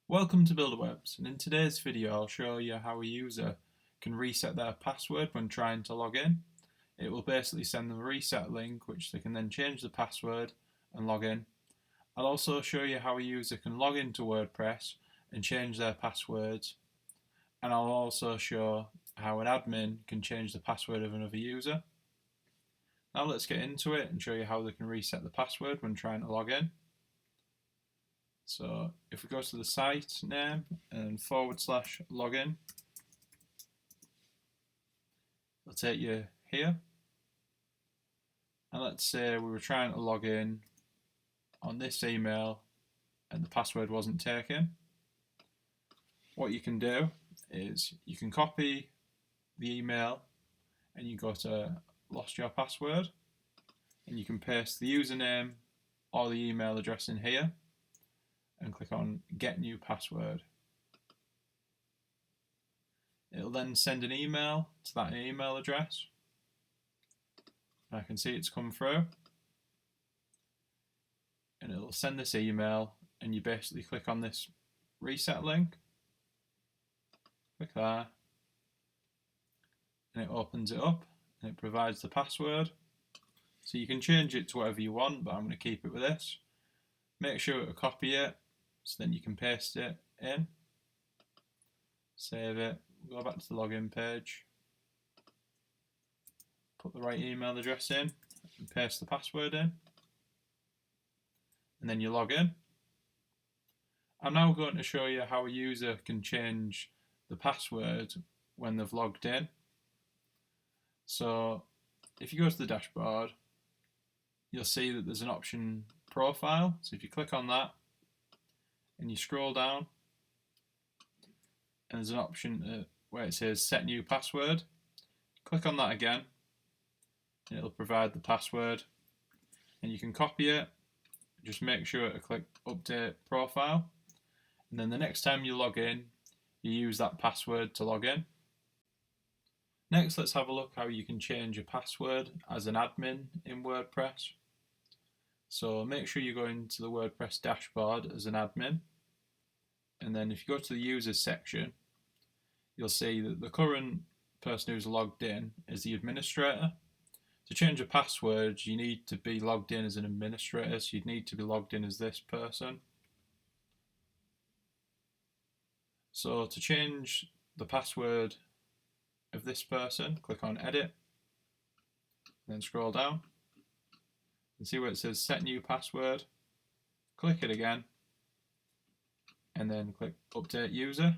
Welcome to Buildawebs, and in today's video I'll show you how a user can reset their password when trying to log in. It will basically send them a reset link which they can then change the password and log in. I'll also show you how a user can log into WordPress and change their passwords, and I'll also show how an admin can change the password of another user. Now let's get into it and show you how they can reset the password when trying to log in. So if we go to the site name and /login, it'll take you here. And let's say we were trying to log in on this email and the password wasn't taken. What you can do is you can copy the email and you go to lost your password and you can paste the username or the email address in here and click on Get New Password. It'll then send an email to that email address. I can see it's come through. And it'll send this email and you basically click on this reset link. Click there. And it opens it up and it provides the password. So you can change it to whatever you want, but I'm going to keep it with this. Make sure to copy it. So then you can paste it in, save it, go back to the login page, put the right email address in, and paste the password in, and then you log in. I'm now going to show you how a user can change the password when they've logged in. So if you go to the dashboard, you'll see that there's an option profile. So if you click on that, and you scroll down and there's an option where it says set new password. Click on that again and it'll provide the password and you can copy it. Just make sure to click update profile and then the next time you log in you use that password to log in. Next, let's have a look how you can change a password as an admin in WordPress. So make sure you go into the WordPress dashboard as an admin. And then if you go to the users section, you'll see that the current person who's logged in is the administrator. To change a password, you need to be logged in as an administrator, so you'd need to be logged in as this person. So to change the password of this person, click on edit, then scroll down and see where it says set new password. Click it again and then click update user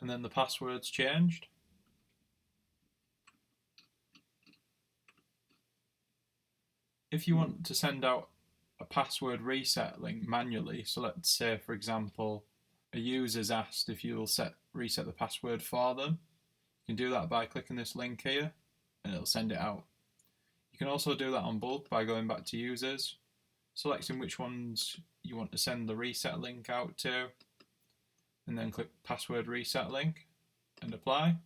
and then the password's changed. If you want to send out a password reset link manually, so let's say for example a user's asked if you'll reset the password for them, you can do that by clicking this link here and it'll send it out. You can also do that on bulk by going back to users, selecting which ones you want to send the reset link out to, and then click password reset link and apply.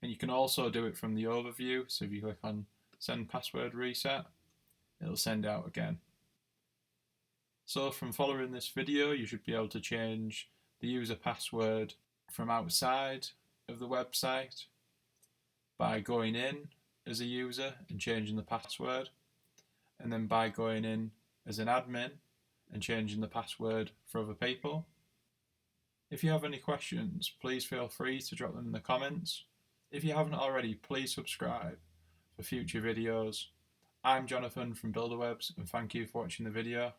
And you can also do it from the overview, so if you click on send password reset, it'll send out again. So from following this video, you should be able to change the user password from outside of the website by going in as a user and changing the password, and then by going in as an admin and changing the password for other people. If you have any questions, please feel free to drop them in the comments. If you haven't already, please subscribe for future videos. I'm Jonathan from Buildawebs and thank you for watching the video.